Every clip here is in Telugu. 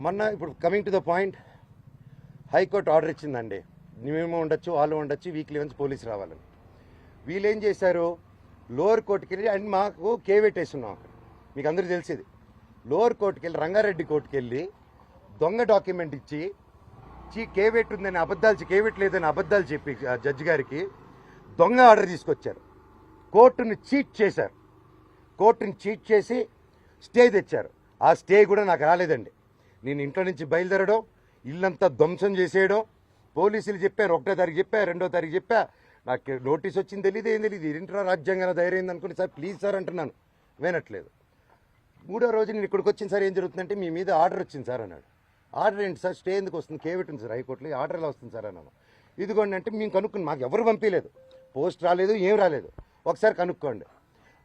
మొన్న ఇప్పుడు coming to the point, high court order ఇచ్చిందండి. మేము ఉండొచ్చు, వాళ్ళు ఉండొచ్చు, వీక్లీ వన్స్ పోలీసు రావాలని. వీళ్ళు ఏం చేశారు, లోవర్ కోర్టుకి వెళ్ళి, అండ్ మాకు కేవేట్ వేస్తున్నాం అక్కడ, మీకు అందరూ తెలిసేది. లోవర్ కోర్టుకి వెళ్ళి, రంగారెడ్డి కోర్టుకి వెళ్ళి దొంగ డాక్యుమెంట్ ఇచ్చి కేవేట్ ఉందని అబద్ధాలు, కేవేట్ లేదని అబద్ధాలు చెప్పి జడ్జి గారికి దొంగ ఆర్డర్ తీసుకొచ్చారు. కోర్టుని చీట్ చేశారు. కోర్టుని చీట్ చేసి స్టే తెచ్చారు. ఆ స్టే కూడా నాకు రాలేదండి. నేను ఇంట్లో నుంచి బయలుదేరడం, ఇల్లంతా ధ్వంసం చేసేయడం, పోలీసులు చెప్పారు, 1వ తారీఖు చెప్పా, 2వ తారీఖు చెప్పా, నాకు నోటీస్ వచ్చింది తెలియదు, ఏం తెలియదు. ఇంట్లో రాజ్యాంగం ధైర్యం అనుకుని, సార్ ప్లీజ్ సార్ అంటున్నాను, వినట్లేదు. 3వ రోజు నేను ఇక్కడికి వచ్చిన సార్ ఏం జరుగుతుందంటే, మీ మీద ఆర్డర్ వచ్చింది సార్ అన్నాడు. ఆర్డర్ ఏంటి సార్, స్టే ఎందుకు వస్తుంది, కేవేట్ ఉంది సార్ హైకోర్టులో, ఆర్డర్ ఎలా వస్తుంది సార్ అన్నాను. ఇదిగోండి అంటే మేము కనుక్కుని, మాకు ఎవరు పంపించలేదు, పోస్ట్ రాలేదు, ఏం రాలేదు, ఒకసారి కనుక్కోండి.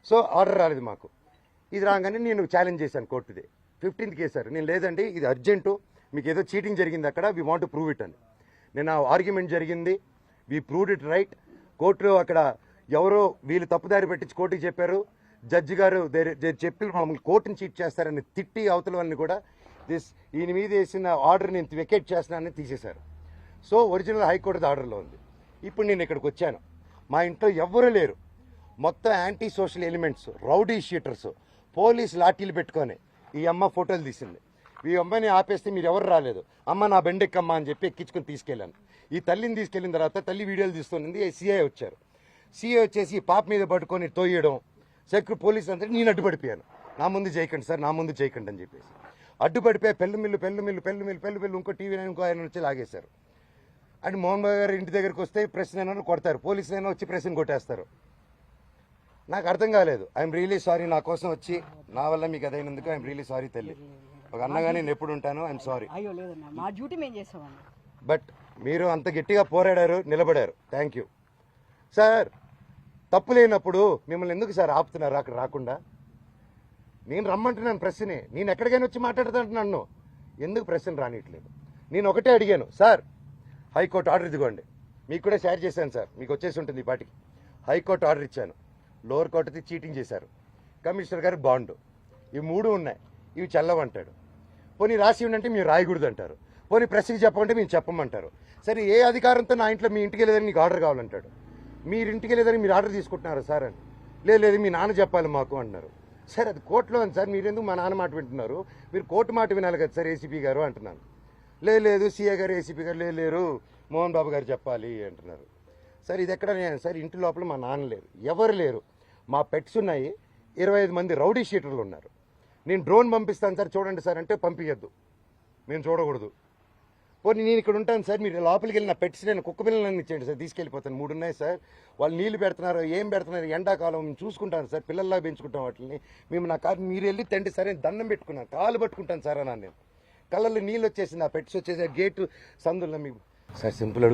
సో ఆర్డర్ రాలేదు మాకు. ఇది రాగానే నేను ఛాలెంజ్ చేశాను కోర్టుది. 15th కేసారు. నేను లేదండి, ఇది అర్జెంటు, మీకు ఏదో చీటింగ్ జరిగింది అక్కడ, we want to prove it అని. నేను ఆ ఆర్గ్యుమెంట్ జరిగింది, వీ ప్రూవ్డ్ ఇట్ రైట్. కోర్టులో అక్కడ ఎవరో వీళ్ళు తప్పుదారి పెట్టించి కోర్టుకి చెప్పారు. జడ్జి గారు చెప్పి మమ్మల్ని కోర్టుని చీట్ చేస్తారని తిట్టి అవతల వాళ్ళని కూడా ఈయన మీద వేసిన ఆర్డర్ నేను వెకేట్ చేస్తున్నానని తీసేశారు. సో ఒరిజినల్ హైకోర్టు ఆర్డర్లో ఉంది. ఇప్పుడు నేను ఇక్కడికి వచ్చాను, మా ఇంట్లో ఎవ్వరూ లేరు, మొత్తం anti social elements, rowdy sheeters, police లాఠీలు పెట్టుకొని ఈ అమ్మ ఫోటోలు తీసింది. ఈ అమ్మాయిని ఆపేస్తే మీరు ఎవరు రాలేదు, అమ్మ నా బెండెక్కమ్మ అని చెప్పి ఎక్కించుకొని తీసుకెళ్ళాను. ఈ తల్లిని తీసుకెళ్ళిన తర్వాత తల్లి వీడియోలు తీస్తుంది. సిఐ వచ్చారు. సిఐ వచ్చేసి పాప మీద పట్టుకొని తోయడం, పోలీసు అంతా నేను అడ్డుపడిపోయాను. నా ముందు చేయకండి సార్, నా ముందు చేయకండి అని చెప్పేసి అడ్డుపడిపోయి పెళ్ళు ఇంకో టీవీ ఇంకో ఆయన వచ్చి లాగేశారు. అండ్ మోహన్ బాబు గారు ఇంటి దగ్గరికి వస్తే ప్రెస్ అయినా కొడతారు, పోలీసులైనా వచ్చి ప్రెస్ని కొట్టేస్తారు. నాకు అర్థం కాలేదు. ఐఎమ్ రియలీ సారీ, నా కోసం వచ్చి నా వల్ల మీకు అదైనందుకు ఐఎమ్ రియలీ సారీ తల్లి. ఒక అన్నగా నేను ఎప్పుడు ఉంటాను, ఐఎమ్ సారీ. బట్ మీరు అంత గట్టిగా పోరాడారు, నిలబడారు, థ్యాంక్ యూ సార్. తప్పు లేనప్పుడు మిమ్మల్ని ఎందుకు సార్ ఆపుతున్నారు అక్కడ రాకుండా? నేను రమ్మంటున్నాను ప్రెస్ని, నేను ఎక్కడికైనా వచ్చి మాట్లాడుతాను, నన్ను ఎందుకు ప్రెస్ని రానియట్లేదు? నేను ఒకటే అడిగాను, సార్ హైకోర్టు ఆర్డర్ ఇదిగోండి, మీకు కూడా షేర్ చేశాను సార్, మీకు వచ్చేసి ఉంటుంది ఈ పాటికి. హైకోర్టు ఆర్డర్ ఇచ్చాను, లోవర్ కోర్టుది చీటింగ్ చేశారు, కమిషనర్ గారు బాండు, ఇవి 3 ఉన్నాయి, ఇవి చల్లవంటాడు. పోనీ రాసి ఉండంటే మీరు రాయకూడదు అంటారు. పోనీ ప్రెస్కి చెప్పమంటే మేము చెప్పమంటారు. సరే ఏ అధికారంతో నా ఇంట్లో మీ ఇంటికి వెళ్ళేదని మీకు ఆర్డర్ కావాలంటాడు. మీరు ఇంటికి వెళ్ళేదని మీరు ఆర్డర్ తీసుకుంటున్నారు సార్ అని. లేదు మీ నాన్న చెప్పాలి మాకు అంటున్నారు. సార్ అది కోర్టులో ఉంది సార్, మీరు ఎందుకు మా నాన్న మాట వింటున్నారు? మీరు కోర్టు మాట వినాలి కదా సార్ ఏసీపీ గారు అంటున్నాను. లేదు సీఏ గారు ఏసీపీ గారు లేరు, మోహన్ బాబు గారు చెప్పాలి అంటున్నారు. సార్ ఇది ఎక్కడ సార్, ఇంటి లోపల మా నాన్న లేరు, ఎవరు లేరు, మా పెట్స్ ఉన్నాయి, 25 మంది రౌడీ షీటర్లు ఉన్నారు. నేను డ్రోన్ పంపిస్తాను సార్ చూడండి సార్ అంటే పంపించద్దు, మేము చూడకూడదు. పోనీ నేను ఇక్కడ ఉంటాను సార్, మీరు లోపలికి వెళ్ళిన పెట్స్, నేను కుక్క పిల్లలన్నీ ఇచ్చేయండి సార్, తీసుకెళ్ళిపోతాను. 3 ఉన్నాయి సార్, వాళ్ళు నీళ్లు పెడుతున్నారు, ఏం పెడుతున్నారు, ఎండాకాలం మేము చూసుకుంటాను సార్, పిల్లల్లా పెంచుకుంటాం వాటిని. మేము నా కారు మీరు వెళ్ళి తండ్రి సరే దండం పెట్టుకున్నాను, కాలు పట్టుకుంటాను సార్ అన్నాను. నేను కళ్ళల్లో నీళ్ళు వచ్చేసింది, ఆ పెట్స్ వచ్చేసి గేటు సందుల్లో మీకు సార్ సింపుల్ అడుగు.